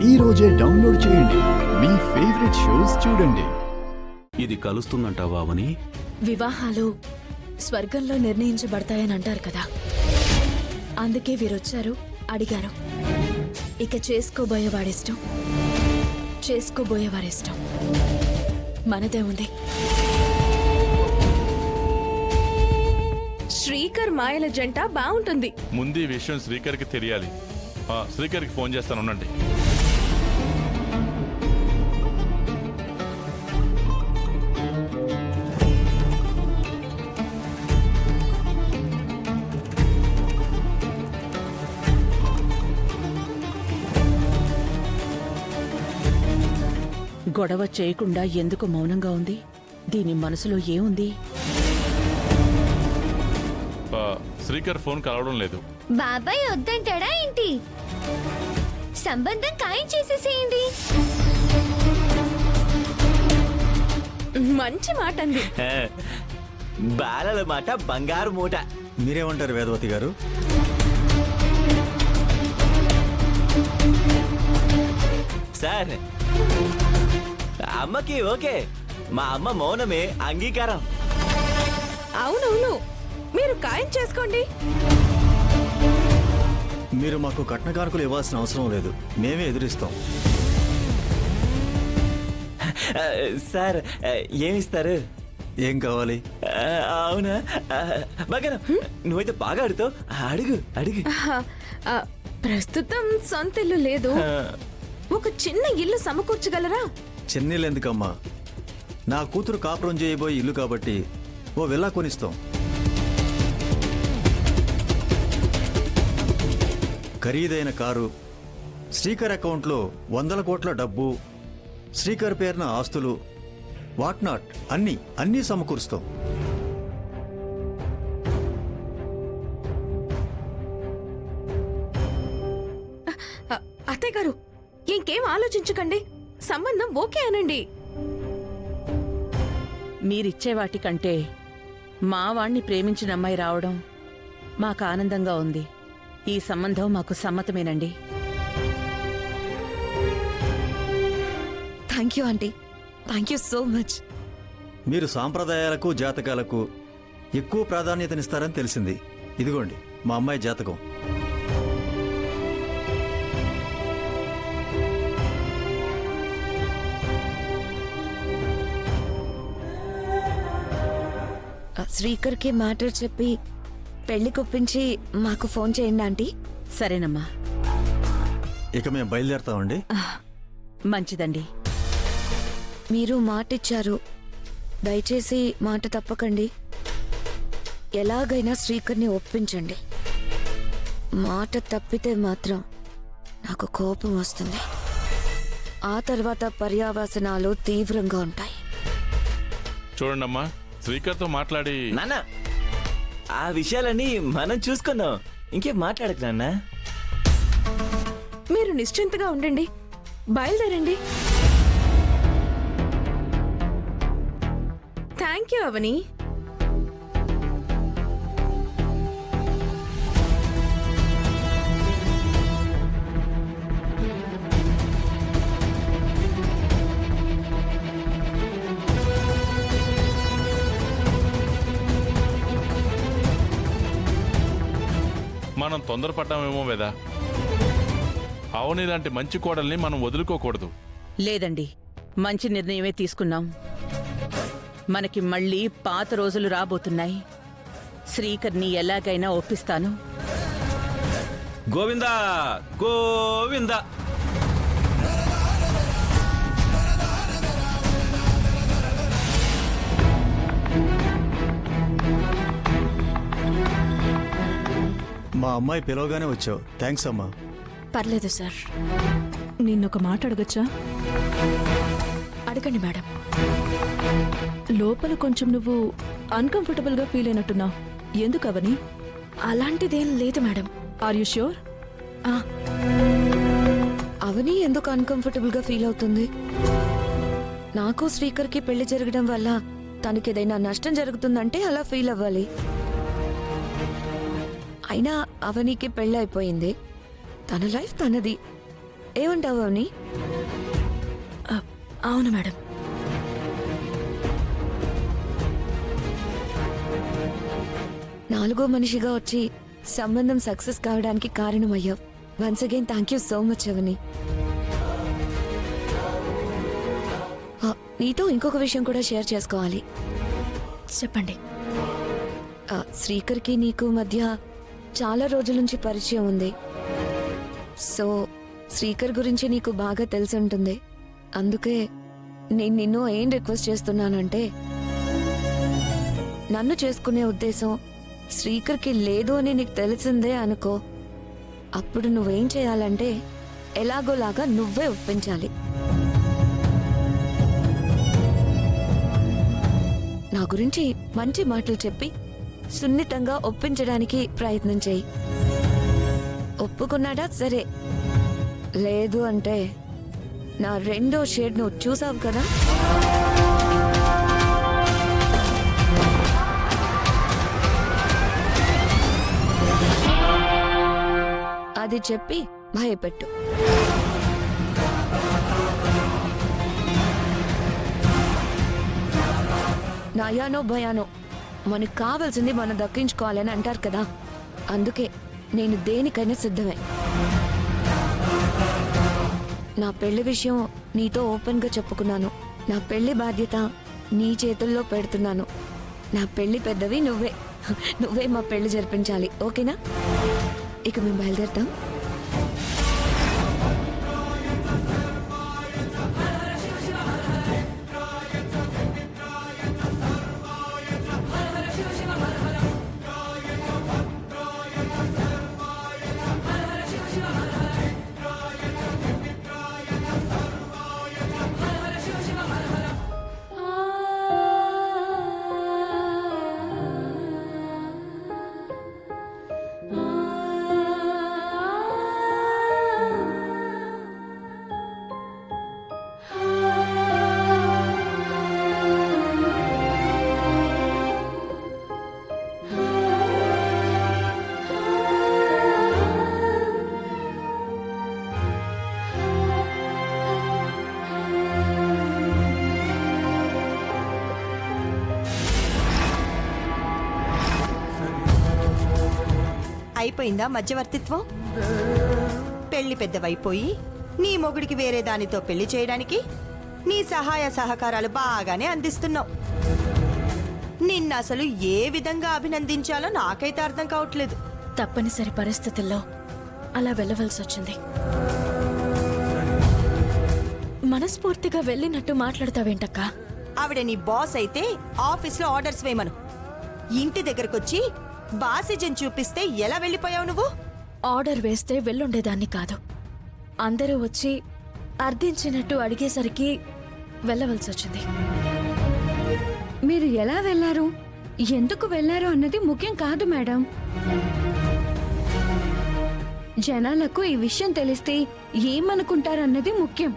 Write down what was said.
ఈ రోజే డౌన్లోడ్ చేయండి. మీ ఫేవరెట్ షోస్ చూడండి. ఇది కలుస్తుందంటావా అవని? వివాహాలు స్వర్గంలో నిర్ణయించబడతాయని అంటారు కదా, అందుకే వీరొచ్చారు, అడిగారు. ఇక చేసుకోబోయేవాడిష్టం, చేసుకోబోయేవారిష్టం. మనదే ఉంది. శ్రీకర్ మాయల జంట బాగుంటుంది. ముందు ఈ విషయం శ్రీకర్కి తెలియాలి. శ్రీకర్కి ఫోన్ చేస్తాను, ఉండండి. గొడవ చేయకుండా ఎందుకు మౌనంగా ఉంది? దీని మనసులో ఏముంది? శ్రీకర్ ఫోన్ కలవడం లేదు. బాబాయ్ వద్దంటాడా ఏంటి? సంబంధం ఖాయం చేసేసేయండి. మంచి మాట అంది. బాలల మాట బంగారు మూట. మీరేమంటారు వేదవతి గారు? సార్, అమ్మకి ఓకే. మా అమ్మ మౌనమే అంగీకారం. అవునవును, మీరు ఖాయం చేసుకోండి. మీరు మాకు కట్న కానుకలు ఇవ్వాల్సిన అవసరం లేదు, మేమే ఎదురిస్తాం. సార్, ఏమిస్తారు? ఏం కావాలి? అవునా, బాగా నువ్వైతే బాగా అడుగుతావు. అడుగు అడుగు. ప్రస్తుతం సొంత ఇల్లు లేదు, ఒక చిన్న ఇల్లు సమకూర్చగలరా? చెన్నీళ్ళు ఎందుకమ్మా? నా కూతురు కాపురం చేయబోయే ఇల్లు కాబట్టి ఓ విల్లా కొనిస్తాం. ఖరీదైన కారు, శ్రీకర్ అకౌంట్లో 100 కోట్ల డబ్బు, శ్రీకర్ పేరున ఆస్తులు, వాట్ నాట్ అన్నీ సమకూరుస్తాం. అత్తయ్య గారు, ఇంకేం ఆలోచించకండి, సంబంధం ఓకే అనండి. మీరిచ్చే వాటికంటే మా వాణ్ణి ప్రేమించిన అమ్మాయి రావడం మాకు ఆనందంగా ఉంది. ఈ సంబంధం మాకు సమ్మతమేనండి. Thank you aunty, thank you so much. మీరు సాంప్రదాయాలకు జాతకాలకు ఎక్కువ ప్రాధాన్యతనిస్తారని తెలిసింది. ఇదిగోండి మా అమ్మాయి జాతకం. శ్రీకర్కి మ్యాటర్ చెప్పి పెళ్లి కొప్పించి మాకు ఫోన్ చేయండి ఆంటీ. సరేనమ్మా, ఇక మేము బయలుదేరతామండి. మంచిదండి. మీరు మాటిచ్చారు, దయచేసి మాట తప్పకండి. ఎలాగైనా శ్రీకర్ని ఒప్పించండి. మాట తప్పితే మాత్రం నాకు కోపం వస్తుంది. ఆ తర్వాత పర్యావసనాలు తీవ్రంగా ఉంటాయి. చూడండమ్మా, శ్రీకర్తో మాట్లాడి. నాన్న, ఆ విషయాలన్నీ మనం చూసుకుందాం. ఇంకేం మాట్లాడకు నాన్న. మీరు నిశ్చింతగా ఉండండి, బయలుదేరండి. థ్యాంక్ యూ అవని. మనం తొందరపడ్డామేమో వేదా. అవని లాంటి మంచి కోడల్ని మనం వదులుకోకూడదు. లేదండి, మంచి నిర్ణయమే తీసుకున్నాం. మనకి మళ్ళీ పాత రోజులు రాబోతున్నాయి. శ్రీకర్ని ఎలాగైనా ఒప్పిస్తాను. గోవిందా గోవిందా. మా అమ్మాయి పిలవగానే వచ్చావు. థ్యాంక్స్ అమ్మా. పర్లేదు సార్. నిన్నొక మాట అడగచ్చా? అడగండి మేడం. లోపల కొంచెం నువ్వు అన్కంఫర్టబుల్గా ఫీల్ అయినట్టున్నావు. ఎందుకు అవని? అలాంటిదేం లేదు madam. Are you sure? Avani ఎందుకు అన్కంఫర్టబుల్గా ఫీల్ అవుతుంది? నాకు శ్రీకర్కి పెళ్లి జరగడం వల్ల తనకేదైనా నష్టం జరుగుతుందంటే అలా ఫీల్ అవ్వాలి. అయినా అవనికి పెళ్ళి అయిపోయింది, తన లైఫ్ తనది. ఏమంటావు అవని? అవును మేడం. నాలుగో మనిషిగా వచ్చి సంబంధం సక్సెస్ కావడానికి కారణమయ్యావు. Once again thank you so much Avani. నీతో ఇంకొక విషయం కూడా షేర్ చేసుకోవాలి. చెప్పండి. శ్రీకర్కి నీకు మధ్య చాలా రోజుల నుంచి పరిచయం ఉంది. సో శ్రీకర్ గురించి నీకు బాగా తెలిసి ఉంటుంది. అందుకే నేను నిన్ను ఏం రిక్వెస్ట్ చేస్తున్నానంటే, నన్ను చేసుకునే ఉద్దేశం శ్రీకర్కి లేదు అని నీకు తెలిసిందే అనుకో. అప్పుడు నువ్వేం చేయాలంటే ఎలాగోలాగా నువ్వే ఒప్పించాలి. నా గురించి మంచి మాటలు చెప్పి సున్నితంగా ఒప్పించడానికి ప్రయత్నం చేయి. ఒప్పుకున్నాడా సరే, లేదు అంటే నా రెండో షేడ్ నువ్వు చూసావు కదా, అది చెప్పి భయపెట్టు. నయానో భయానో మనకు కావాల్సింది మనం దక్కించుకోవాలని అంటారు కదా, అందుకే నేను దేనికైనా సిద్ధమే. నా పెళ్లి విషయం నీతో ఓపెన్గా చెప్పుకున్నాను. నా పెళ్లి బాధ్యత నీ చేతుల్లో పెడుతున్నాను. నా పెళ్లి పెద్దవి నువ్వే. నువ్వే మా పెళ్లి జరిపించాలి, ఓకేనా? ఇక మేము బయలుదేరుతాం. అయిపోయిందా మధ్యవర్తిత్వం? పెళ్లి పెద్దవైపోయి నీ మొగుడికి వేరే దానితో పెళ్లి చేయడానికి నీ సహాయ సహకారాలు బాగానే అందిస్తున్నావు. నిన్న అసలు ఏ విధంగా అభినందించాలో నాకైతే అర్థం కావట్లేదు. తప్పనిసరి పరిస్థితుల్లో అలా వెళ్ళవలసి వచ్చింది. మనస్ఫూర్తిగా వెళ్ళినట్టు మాట్లాడతావేంటక్కా? ఆవిడ నీ బాస్ అయితే ఆఫీస్లో ఆర్డర్స్ వేయమను. ఇంటి దగ్గరకొచ్చి బాసిజన్ చూపిస్తే ఎలా వెళ్ళిపోయావు నువ్వు? ఆర్డర్ వేస్తే వెళ్ళుండేదాన్ని కాదు. అందరూ వచ్చి అర్థించినట్టు అడిగేసరికి వెళ్ళవలసి వచ్చింది. మీరు ఎలా వెళ్లారు, ఎందుకు వెళ్లారు అన్నది ముఖ్యం కాదు మేడం. జనాలకు ఈ విషయం తెలిస్తే ఏమనుకుంటారన్నది ముఖ్యం.